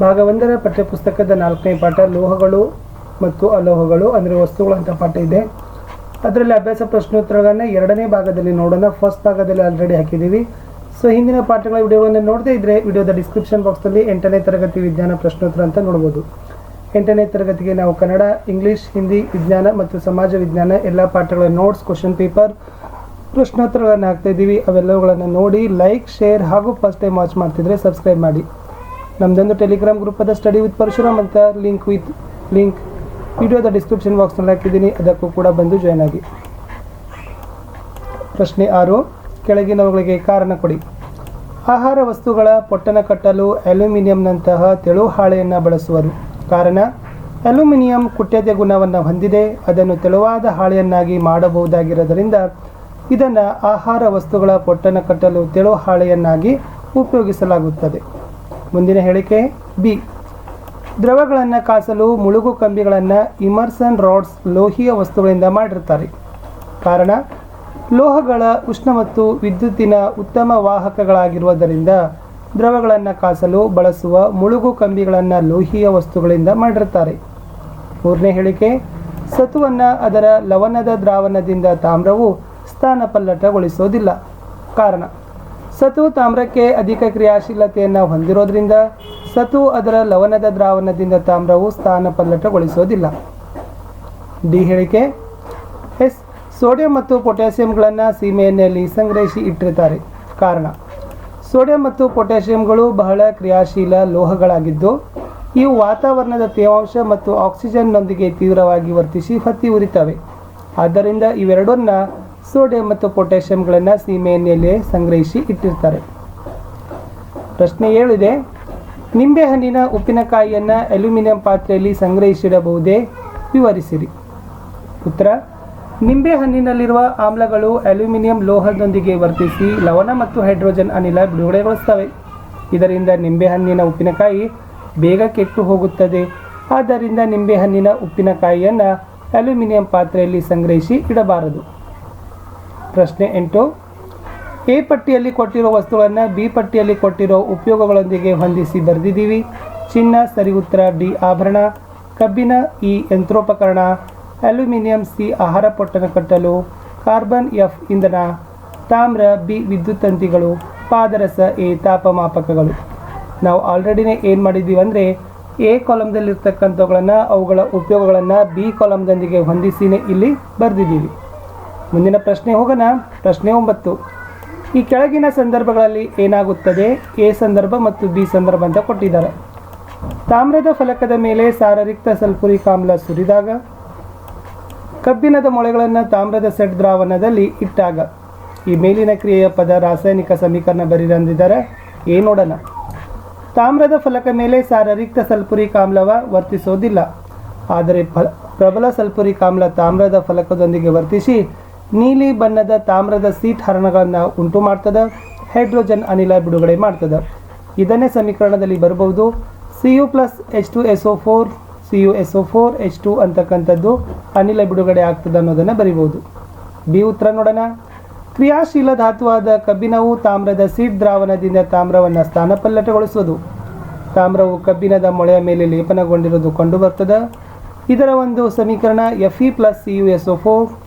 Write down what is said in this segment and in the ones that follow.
ಭಾಗ 1ರ ಪಠ್ಯಪುಸ್ತಕದ 4ನೇ ಪಾಠ ಲೋಹಗಳು ಮತ್ತು ಅಲೋಹಗಳು ಅಂದರೆ ವಸ್ತುಗಳು ಅಂತ ಪಾಠ ಇದೆ. ಅದರಲ್ಲಿ ಅಭ್ಯಾಸ ಪ್ರಶ್ನೋತ್ತರಗಳನ್ನು 2ನೇ ಭಾಗದಲ್ಲಿ ನೋಡೋಣ. ಫಸ್ಟ್ ಭಾಗದಲ್ಲಿ ಆಲ್ರೆಡಿ ಹಾಕಿದ್ದೀವಿ. ಸೊ ಹಿಂದಿನ ಪಾಠಗಳ ವಿಡಿಯೋವನ್ನು ನೋಡದೇ ಇದ್ದರೆ ವಿಡಿಯೋದ ಡಿಸ್ಕ್ರಿಪ್ಷನ್ ಬಾಕ್ಸಲ್ಲಿ 8ನೇ ತರಗತಿ ವಿಜ್ಞಾನ ಪ್ರಶ್ನೋತ್ತರ ಅಂತ ನೋಡ್ಬೋದು. 8ನೇ ತರಗತಿಗೆ ನಾವು ಕನ್ನಡ, ಇಂಗ್ಲೀಷ್, ಹಿಂದಿ, ವಿಜ್ಞಾನ ಮತ್ತು ಸಮಾಜ ವಿಜ್ಞಾನ ಎಲ್ಲ ಪಾಠಗಳ ನೋಟ್ಸ್, ಕ್ವಶನ್ ಪೇಪರ್, ಪ್ರಶ್ನೋತ್ತರಗಳನ್ನು ಹಾಕ್ತಾಯಿದ್ದೀವಿ. ಅವೆಲ್ಲವುಗಳನ್ನು ನೋಡಿ ಲೈಕ್, ಶೇರ್ ಹಾಗೂ ಫಸ್ಟ್ ಟೈಮ್ ವಾಚ್ ಮಾಡ್ತಿದ್ರೆ ಸಬ್ಸ್ಕ್ರೈಬ್ ಮಾಡಿ. ನಮ್ಮದೊಂದು ಟೆಲಿಗ್ರಾಮ್ ಗ್ರೂಪ್ ಅದ ಸ್ಟಡಿ ವಿತ್ ಪರಶುರಾಮ್ ಅಂತ ಲಿಂಕ್ ವಿಡಿಯೋದ ಡಿಸ್ಕ್ರಿಪ್ಷನ್ ಬಾಕ್ಸ್ನಲ್ಲಿ ಹಾಕಿದ್ದೀನಿ. ಅದಕ್ಕೂ ಕೂಡ ಬಂದು ಜಾಯ್ನ್ ಆಗಿ. ಪ್ರಶ್ನೆ 6, ಕೆಳಗಿನವುಗಳಿಗೆ ಕಾರಣ ಕೊಡಿ. ಆಹಾರ ವಸ್ತುಗಳ ಪೊಟ್ಟಣ ಕಟ್ಟಲು ಅಲ್ಯೂಮಿನಿಯಂನಂತಹ ತೆಳು ಹಾಳೆಯನ್ನು ಬಳಸುವರು. ಕಾರಣ, ಅಲ್ಯೂಮಿನಿಯಂ ಕುಟ್ಯತೆ ಗುಣವನ್ನು ಹೊಂದಿದೆ. ಅದನ್ನು ತೆಳುವಾದ ಹಾಳೆಯನ್ನಾಗಿ ಮಾಡಬಹುದಾಗಿರೋದರಿಂದ ಇದನ್ನು ಆಹಾರ ವಸ್ತುಗಳ ಪೊಟ್ಟಣ ಕಟ್ಟಲು ತೆಳು ಹಾಳೆಯನ್ನಾಗಿ ಉಪಯೋಗಿಸಲಾಗುತ್ತದೆ. ಮುಂದಿನ ಹೇಳಿಕೆ ಬಿ, ದ್ರವಗಳನ್ನು ಕಾಸಲು ಮುಳುಗು ಕಂಬಿಗಳನ್ನು ಇಮರ್ಸನ್ ರಾಡ್ಸ್ ಲೋಹೀಯ ವಸ್ತುಗಳಿಂದ ಮಾಡಿರ್ತಾರೆ. ಕಾರಣ, ಲೋಹಗಳ ಉಷ್ಣ ಮತ್ತು ವಿದ್ಯುತ್ತಿನ ಉತ್ತಮ ವಾಹಕಗಳಾಗಿರುವುದರಿಂದ ದ್ರವಗಳನ್ನು ಕಾಸಲು ಬಳಸುವ ಮುಳುಗು ಕಂಬಿಗಳನ್ನು ಲೋಹೀಯ ವಸ್ತುಗಳಿಂದ ಮಾಡಿರ್ತಾರೆ. ಮೂರನೇ ಹೇಳಿಕೆ, ಸತುವನ್ನು ಅದರ ಲವಣದ ದ್ರಾವಣದಿಂದ ತಾಮ್ರವು ಸ್ಥಾನಪಲ್ಲಟಗೊಳಿಸೋದಿಲ್ಲ. ಕಾರಣ, ಸತು ತಾಮ್ರಕ್ಕೆ ಅಧಿಕ ಕ್ರಿಯಾಶೀಲತೆಯನ್ನು ಹೊಂದಿರೋದ್ರಿಂದ ಸತು ಅದರ ಲವಣದ ದ್ರಾವಣದಿಂದ ತಾಮ್ರವು ಸ್ಥಾನಪಲ್ಲಟಗೊಳಿಸೋದಿಲ್ಲ. ಡಿ ಹೇಳಿಕೆ, ಸೋಡಿಯಂ ಮತ್ತು ಪೊಟ್ಯಾಸಿಯಂಗಳನ್ನು ಸೀಮೆಎಣ್ಣೆಯಲ್ಲಿ ಸಂಗ್ರಹಿಸಿ ಇಟ್ಟಿರ್ತಾರೆ. ಕಾರಣ, ಸೋಡಿಯಂ ಮತ್ತು ಪೊಟ್ಯಾಸಿಯಂಗಳು ಬಹಳ ಕ್ರಿಯಾಶೀಲ ಲೋಹಗಳಾಗಿದ್ದು ಇವು ವಾತಾವರಣದ ತೇವಾಂಶ ಮತ್ತು ಆಕ್ಸಿಜನ್ನೊಂದಿಗೆ ತೀವ್ರವಾಗಿ ವರ್ತಿಸಿ ಹೊತ್ತಿ ಉರಿತವೆ. ಆದ್ದರಿಂದ ಇವೆರಡನ್ನ ಸೋಡಿಯಂ ಮತ್ತು ಪೊಟ್ಯಾಸಿಯಂಗಳನ್ನು ಸೀಮೆಎಣ್ಣೆಯಲ್ಲಿ ಸಂಗ್ರಹಿಸಿ ಇಟ್ಟಿರ್ತಾರೆ. ಪ್ರಶ್ನೆ 7 ಇದೆ, ನಿಂಬೆಹಣ್ಣಿನ ಉಪ್ಪಿನಕಾಯಿಯನ್ನು ಅಲ್ಯೂಮಿನಿಯಂ ಪಾತ್ರೆಯಲ್ಲಿ ಸಂಗ್ರಹಿಸಿಡಬಹುದೇ? ವಿವರಿಸಿರಿ. ಉತ್ತರ, ನಿಂಬೆಹಣ್ಣಿನಲ್ಲಿರುವ ಆಮ್ಲಗಳು ಅಲ್ಯೂಮಿನಿಯಂ ಲೋಹದೊಂದಿಗೆ ವರ್ತಿಸಿ ಲವಣ ಮತ್ತು ಹೈಡ್ರೋಜನ್ ಅನಿಲ ಬಿಡುಗಡೆಗೊಳಿಸುತ್ತವೆ. ಇದರಿಂದ ನಿಂಬೆಹಣ್ಣಿನ ಉಪ್ಪಿನಕಾಯಿ ಬೇಗ ಕೆಟ್ಟು ಹೋಗುತ್ತದೆ. ಆದ್ದರಿಂದ ನಿಂಬೆಹಣ್ಣಿನ ಉಪ್ಪಿನಕಾಯಿಯನ್ನು ಅಲ್ಯೂಮಿನಿಯಂ ಪಾತ್ರೆಯಲ್ಲಿ ಸಂಗ್ರಹಿಸಿ ಇಡಬಾರದು. ಪ್ರಶ್ನೆ 8, ಎ ಪಟ್ಟಿಯಲ್ಲಿ ಕೊಟ್ಟಿರೋ ವಸ್ತುಗಳನ್ನು ಬಿ ಪಟ್ಟಿಯಲ್ಲಿ ಕೊಟ್ಟಿರೋ ಉಪಯೋಗಗಳೊಂದಿಗೆ ಹೊಂದಿಸಿ ಬರೆದಿದ್ದೀವಿ. ಚಿನ್ನ ಸರಿ ಉತ್ತರ, ಡಿ ಆಭರಣ, ಕಬ್ಬಿಣ ಇ ಯಂತ್ರೋಪಕರಣ, ಅಲ್ಯೂಮಿನಿಯಂ ಸಿ ಆಹಾರ ಪೊಟ್ಟಣ ಕಟ್ಟಲು, ಕಾರ್ಬನ್ ಎಫ್ ಇಂಧನ, ತಾಮ್ರ ಬಿ ವಿದ್ಯುತ್ ತಂತಿಗಳು, ಪಾದರಸ ಎ ತಾಪಮಾಪಕಗಳು. ನಾವು ಆಲ್ರೆಡಿನೇ ಏನು ಮಾಡಿದ್ದೀವಿ ಅಂದರೆ ಎ ಕಾಲಮ್ದಲ್ಲಿರ್ತಕ್ಕಂಥವುಗಳನ್ನು ಅವುಗಳ ಉಪಯೋಗಗಳನ್ನು ಬಿ ಕಾಲಮ್ದೊಂದಿಗೆ ಹೊಂದಿಸಿನೇ ಇಲ್ಲಿ ಬರೆದಿದ್ದೀವಿ. ಮುಂದಿನ ಪ್ರಶ್ನೆ ಹೋಗೋಣ. ಪ್ರಶ್ನೆ 9, ಈ ಕೆಳಗಿನ ಸಂದರ್ಭಗಳಲ್ಲಿ ಏನಾಗುತ್ತದೆ? ಎ ಸಂದರ್ಭ ಮತ್ತು ಬಿ ಸಂದರ್ಭ ಅಂತ ಕೊಟ್ಟಿದ್ದಾರೆ. ತಾಮ್ರದ ಫಲಕದ ಮೇಲೆ ಸಾರರಿಕ್ತ ಸಲ್ಫುರಿಕ್ ಆಮ್ಲ ಸುರಿದಾಗ, ಕಬ್ಬಿಣದ ಮೊಳೆಗಳನ್ನು ತಾಮ್ರದ ಸೆಟ್ ದ್ರಾವಣದಲ್ಲಿ ಇಟ್ಟಾಗ. ಈ ಮೇಲಿನ ಕ್ರಿಯೆಯ ಪದ ರಾಸಾಯನಿಕ ಸಮೀಕರಣ ಬರೆದಂದಿದ್ದಾರೆ. ನೋಡೋಣ. ತಾಮ್ರದ ಫಲಕ ಮೇಲೆ ಸಾರರಿಕ್ತ ಸಲ್ಫುರಿಕ್ ಆಮ್ಲವ ವರ್ತಿಸೋದಿಲ್ಲ. ಆದರೆ ಪ್ರಬಲ ಸಲ್ಫುರಿಕ್ ಆಮ್ಲ ತಾಮ್ರದ ಫಲಕದೊಂದಿಗೆ ವರ್ತಿಸಿ ನೀಲಿ ಬಣ್ಣದ ತಾಮ್ರದ ಸೀಟ್ ಹರಣಗಳನ್ನು ಉಂಟು ಮಾಡ್ತದೆ. ಹೈಡ್ರೋಜನ್ ಅನಿಲ ಬಿಡುಗಡೆ ಮಾಡ್ತದೆ. ಇದನ್ನೇ ಸಮೀಕರಣದಲ್ಲಿ ಬರಬಹುದು. Cu+H2SO4 CuSO4H2 ಅಂತಕ್ಕಂಥದ್ದು ಅನಿಲ ಬಿಡುಗಡೆ ಆಗ್ತದೆ ಅನ್ನೋದನ್ನು ಬರಿಬೋದು. ಬಿ ಉತ್ತರ ನೋಡೋಣ. ಕ್ರಿಯಾಶೀಲ ಧಾತುವಾದ ಕಬ್ಬಿಣವು ತಾಮ್ರದ ಸೀಟ್ ದ್ರಾವಣದಿಂದ ತಾಮ್ರವನ್ನು ಸ್ಥಾನಪಲ್ಲಟಗೊಳಿಸುವುದು. ತಾಮ್ರವು ಕಬ್ಬಿಣದ ಮೊಳೆಯ ಮೇಲೆ ಲೇಪನಗೊಂಡಿರುವುದು ಕಂಡುಬರ್ತದೆ. ಇದರ ಒಂದು ಸಮೀಕರಣ Fe+CuSO4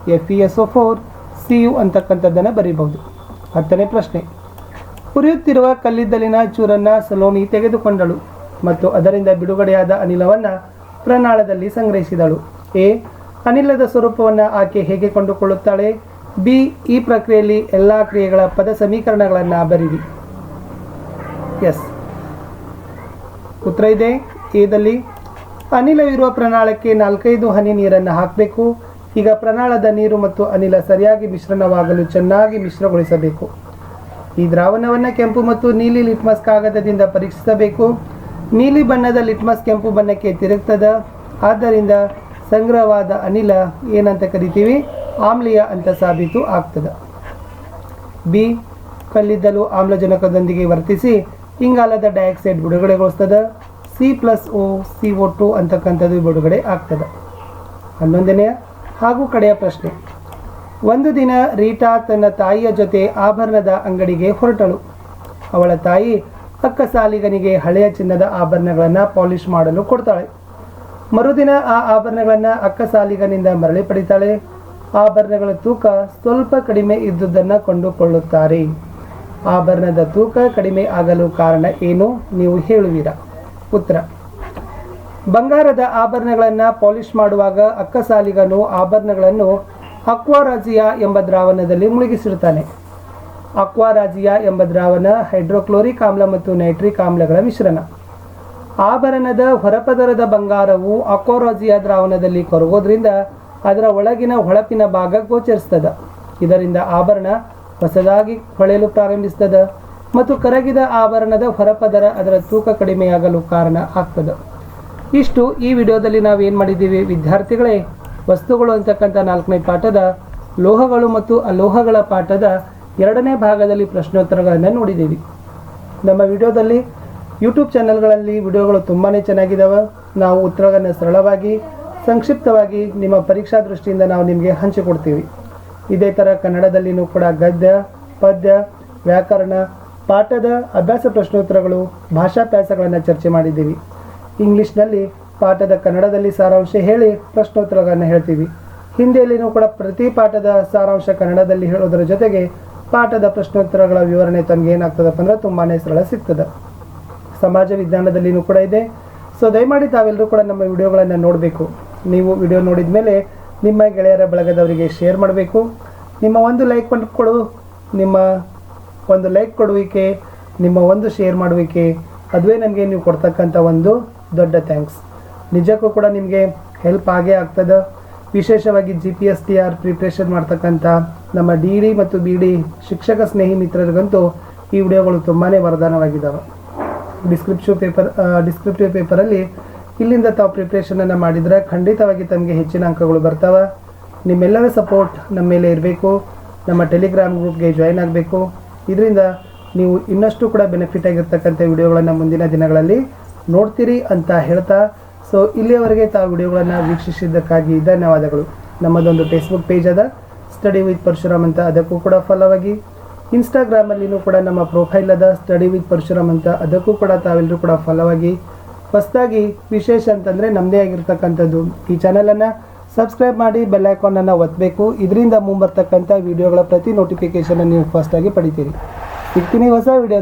FeSO4 Cu ಅಂತಕ್ಕಂಥದ್ದನ್ನು ಬರೀಬಹುದು. 10ನೇ ಪ್ರಶ್ನೆ, ಉರಿಯುತ್ತಿರುವ ಕಲ್ಲಿದ್ದಲಿನ ಚೂರನ್ನು ಸಲೋನಿ ತೆಗೆದುಕೊಂಡಳು ಮತ್ತು ಅದರಿಂದ ಬಿಡುಗಡೆಯಾದ ಅನಿಲವನ್ನು ಪ್ರನಾಳದಲ್ಲಿ ಸಂಗ್ರಹಿಸಿದಳು. ಎ, ಅನಿಲದ ಸ್ವರೂಪವನ್ನು ಆಕೆ ಹೇಗೆ ಕೊಂಡುಕೊಳ್ಳುತ್ತಾಳೆ? ಬಿ, ಈ ಪ್ರಕ್ರಿಯೆಯಲ್ಲಿ ಎಲ್ಲ ಕ್ರಿಯೆಗಳ ಪದ ಸಮೀಕರಣಗಳನ್ನು ಬರೀರಿ. ಎಸ್, ಉತ್ತರ ಇದೆ ಎದಲ್ಲಿ. ಅನಿಲವಿರುವ ಪ್ರನಾಳಕ್ಕೆ 4-5 ಹನಿ ನೀರನ್ನು ಹಾಕಬೇಕು. ಈಗ ಪ್ರನಾಳದ ನೀರು ಮತ್ತು ಅನಿಲ ಸರಿಯಾಗಿ ಮಿಶ್ರಣವಾಗಲು ಚೆನ್ನಾಗಿ ಮಿಶ್ರಗೊಳಿಸಬೇಕು. ಈ ದ್ರಾವಣವನ್ನು ಕೆಂಪು ಮತ್ತು ನೀಲಿ ಲಿಟ್ಮಸ್ ಕಾಗದದಿಂದ ಪರೀಕ್ಷಿಸಬೇಕು. ನೀಲಿ ಬಣ್ಣದ ಲಿಟ್ಮಸ್ ಕೆಂಪು ಬಣ್ಣಕ್ಕೆ ತಿರುಗ್ತದೆ. ಆದ್ದರಿಂದ ಸಂಗ್ರಹವಾದ ಅನಿಲ ಏನಂತ ಕರಿತೀವಿ? ಆಮ್ಲೀಯ ಅಂತ ಸಾಬೀತು ಆಗ್ತದೆ. ಬಿ, ಕಲ್ಲಿದ್ದಲು ಆಮ್ಲಜನಕದೊಂದಿಗೆ ವರ್ತಿಸಿ ಇಂಗಾಲದ ಡೈಆಕ್ಸೈಡ್ ಬಿಡುಗಡೆಗೊಳಿಸ್ತದೆ. C+O CO2 ಅಂತಕ್ಕಂಥದ್ದು ಬಿಡುಗಡೆ ಆಗ್ತದೆ. 11ನೇ ಹಾಗೂ ಕಡೆಯ ಪ್ರಶ್ನೆ, ಒಂದು ದಿನ ರೀಟಾ ತನ್ನ ತಾಯಿಯ ಜೊತೆ ಆಭರಣದ ಅಂಗಡಿಗೆ ಹೊರಟಳು. ಅವಳ ತಾಯಿ ಅಕ್ಕ ಸಾಲಿಗನಿಗೆ ಹಳೆಯ ಚಿನ್ನದ ಆಭರಣಗಳನ್ನು ಪಾಲಿಷ್ ಮಾಡಲು ಕೊಡ್ತಾಳೆ. ಮರುದಿನ ಆ ಆಭರಣಗಳನ್ನು ಅಕ್ಕ ಸಾಲಿಗನಿಂದ ಮರಳಿ ಪಡಿತಾಳೆ. ಆಭರಣಗಳ ತೂಕ ಸ್ವಲ್ಪ ಕಡಿಮೆ ಇದ್ದುದನ್ನು ಕೊಂಡುಕೊಳ್ಳುತ್ತಾರೆ. ಆಭರಣದ ತೂಕ ಕಡಿಮೆ ಆಗಲು ಕಾರಣ ಏನು ನೀವು ಹೇಳುವಿರಾ? ಉತ್ತರ: ಬಂಗಾರದ ಆಭರಣಗಳನ್ನು ಪಾಲಿಷ್ ಮಾಡುವಾಗ ಅಕ್ಕ ಸಾಲಿಗನು ಆಭರಣಗಳನ್ನು ಅಕ್ವಾರಾಜಿಯಾ ಎಂಬ ದ್ರಾವಣದಲ್ಲಿ ಮುಳುಗಿಸಿರುತ್ತಾನೆ. ಅಕ್ವಾರಾಜಿಯಾ ಎಂಬ ದ್ರಾವಣ ಹೈಡ್ರೋಕ್ಲೋರಿಕ್ ಆಮ್ಲ ಮತ್ತು ನೈಟ್ರಿಕ್ ಆಮ್ಲಗಳ ಮಿಶ್ರಣ. ಆಭರಣದ ಹೊರಪದರದ ಬಂಗಾರವು ಅಕ್ವಾರಾಜಿಯಾ ದ್ರಾವಣದಲ್ಲಿ ಕರಗೋದ್ರಿಂದ ಅದರ ಒಳಗಿನ ಹೊಳಪಿನ ಭಾಗ ಗೋಚರಿಸ್ತದೆ. ಇದರಿಂದ ಆಭರಣ ಹೊಸದಾಗಿ ಹೊಳೆಯಲು ಪ್ರಾರಂಭಿಸ್ತದೆ ಮತ್ತು ಕರಗಿದ ಆಭರಣದ ಹೊರಪದರ ಅದರ ತೂಕ ಕಡಿಮೆಯಾಗಲು ಕಾರಣ ಆಗ್ತದೆ. ಇಷ್ಟು ಈ ವಿಡಿಯೋದಲ್ಲಿ ನಾವು ಏನು ಮಾಡಿದ್ದೀವಿ ವಿದ್ಯಾರ್ಥಿಗಳೇ, ವಸ್ತುಗಳು ಅಂತಕ್ಕಂಥ 4ನೇ ಪಾಠದ ಲೋಹಗಳು ಮತ್ತು ಅಲೋಹಗಳ ಪಾಠದ 2ನೇ ಭಾಗದಲ್ಲಿ ಪ್ರಶ್ನೋತ್ತರಗಳನ್ನು ನೋಡಿದ್ದೀವಿ. ನಮ್ಮ ವಿಡಿಯೋದಲ್ಲಿ ಯೂಟ್ಯೂಬ್ ಚಾನಲ್ಗಳಲ್ಲಿ ವಿಡಿಯೋಗಳು ತುಂಬಾ ಚೆನ್ನಾಗಿದ್ದಾವೆ. ನಾವು ಉತ್ತರಗಳನ್ನು ಸರಳವಾಗಿ ಸಂಕ್ಷಿಪ್ತವಾಗಿ ನಿಮ್ಮ ಪರೀಕ್ಷಾ ದೃಷ್ಟಿಯಿಂದ ನಾವು ನಿಮಗೆ ಹಂಚಿಕೊಡ್ತೀವಿ. ಇದೇ ಥರ ಕನ್ನಡದಲ್ಲಿಯೂ ಕೂಡ ಗದ್ಯ, ಪದ್ಯ, ವ್ಯಾಕರಣ ಪಾಠದ ಅಭ್ಯಾಸ ಪ್ರಶ್ನೋತ್ತರಗಳು, ಭಾಷಾಭ್ಯಾಸಗಳನ್ನು ಚರ್ಚೆ ಮಾಡಿದ್ದೀವಿ. ಇಂಗ್ಲೀಷ್ನಲ್ಲಿ ಪಾಠದ ಕನ್ನಡದಲ್ಲಿ ಸಾರಾಂಶ ಹೇಳಿ ಪ್ರಶ್ನೋತ್ತರಗಳನ್ನು ಹೇಳ್ತೀವಿ. ಹಿಂದಿಯಲ್ಲಿಯೂ ಕೂಡ ಪ್ರತಿ ಪಾಠದ ಸಾರಾಂಶ ಕನ್ನಡದಲ್ಲಿ ಹೇಳೋದರ ಜೊತೆಗೆ ಪಾಠದ ಪ್ರಶ್ನೋತ್ತರಗಳ ವಿವರಣೆ ತಮಗೆ ಏನಾಗ್ತದಪ್ಪ ಅಂದರೆ ತುಂಬಾ ಸರಳ ಸಿಗ್ತದೆ. ಸಮಾಜ ವಿಜ್ಞಾನದಲ್ಲಿಯೂ ಕೂಡ ಇದೆ. ಸೊ ದಯಮಾಡಿ ತಾವೆಲ್ಲರೂ ಕೂಡ ನಮ್ಮ ವಿಡಿಯೋಗಳನ್ನು ನೋಡಬೇಕು. ನೀವು ವಿಡಿಯೋ ನೋಡಿದ ಮೇಲೆ ನಿಮ್ಮ ಗೆಳೆಯರ ಬಳಗದವರಿಗೆ ಶೇರ್ ಮಾಡಬೇಕು. ನಿಮ್ಮ ಒಂದು ಲೈಕ್ ನಿಮ್ಮ ಒಂದು ಲೈಕ್ ಕೊಡುವಿಕೆ, ನಿಮ್ಮ ಒಂದು ಶೇರ್ ಮಾಡುವಿಕೆ, ಅದುವೇ ನಮಗೆ ನೀವು ಕೊಡ್ತಕ್ಕಂಥ ಒಂದು ದೊಡ್ಡ ಥ್ಯಾಂಕ್ಸ್. ನಿಜಕ್ಕೂ ಕೂಡ ನಿಮಗೆ ಹೆಲ್ಪ್ ಆಗೇ ಆಗ್ತದೆ. ವಿಶೇಷವಾಗಿ GPSTR ಪ್ರಿಪ್ರೇಷನ್ ಮಾಡ್ತಕ್ಕಂಥ ನಮ್ಮ DD ಮತ್ತು BD ಶಿಕ್ಷಕ ಸ್ನೇಹಿ ಮಿತ್ರರಿಗಂತೂ ಈ ವಿಡಿಯೋಗಳು ತುಂಬಾ ವರದಾನವಾಗಿದ್ದಾವೆ. ಡಿಸ್ಕ್ರಿಪ್ಟಿವ್ ಪೇಪರಲ್ಲಿ ಇಲ್ಲಿಂದ ತಾವು ಪ್ರಿಪ್ರೇಷನನ್ನು ಮಾಡಿದರೆ ಖಂಡಿತವಾಗಿ ತಮಗೆ ಹೆಚ್ಚಿನ ಅಂಕಗಳು ಬರ್ತವೆ. ನಿಮ್ಮೆಲ್ಲರ ಸಪೋರ್ಟ್ ನಮ್ಮ ಮೇಲೆ ಇರಬೇಕು. ನಮ್ಮ ಟೆಲಿಗ್ರಾಮ್ ಗ್ರೂಪ್ಗೆ ಜಾಯ್ನ್ ಆಗಬೇಕು. ಇದರಿಂದ ನೀವು ಇನ್ನಷ್ಟು ಕೂಡ ಬೆನಿಫಿಟ್ ಆಗಿರ್ತಕ್ಕಂಥ ವಿಡಿಯೋಗಳನ್ನು ಮುಂದಿನ ದಿನಗಳಲ್ಲಿ ನೋಡ್ತೀರಿ ಅಂತ ಹೇಳ್ತಾ, ಸೊ ಇಲ್ಲಿಯವರೆಗೆ ತಾವು ವಿಡಿಯೋಗಳನ್ನು ವೀಕ್ಷಿಸಿದ್ದಕ್ಕಾಗಿ ಧನ್ಯವಾದಗಳು. ನಮ್ಮದೊಂದು ಫೇಸ್ಬುಕ್ ಪೇಜ್ ಅದ, ಸ್ಟಡಿ ವಿತ್ ಪರಶುರಾಮ್ ಅಂತ, ಅದಕ್ಕೂ ಕೂಡ ಫಾಲೋ ಆಗಿ. ಇನ್ಸ್ಟಾಗ್ರಾಮಲ್ಲಿಯೂ ಕೂಡ ನಮ್ಮ ಪ್ರೊಫೈಲ್ ಅದ, ಸ್ಟಡಿ ವಿತ್ ಪರಶುರಾಮ್ ಅಂತ, ಅದಕ್ಕೂ ಕೂಡ ತಾವೆಲ್ಲರೂ ಕೂಡ ಫಾಲೋ ಆಗಿ. ಹೊಸದಾಗಿ ವಿಶೇಷ ಅಂತಂದರೆ ನಮ್ಮದೇ ಆಗಿರ್ತಕ್ಕಂಥದ್ದು ಈ ಚಾನಲನ್ನು ಸಬ್ಸ್ಕ್ರೈಬ್ ಮಾಡಿ ಬೆಲ್ ಐಕಾನನ್ನು ಒತ್ತಬೇಕು. ಇದರಿಂದ ಮುಂಬರ್ತಕ್ಕಂಥ ವಿಡಿಯೋಗಳ ಪ್ರತಿ ನೋಟಿಫಿಕೇಷನ್ ನೀವು ಫಸ್ಟಾಗಿ ಪಡಿತೀರಿ. ಸಿಗ್ತೀನಿ ಹೊಸ ವಿಡಿಯೋ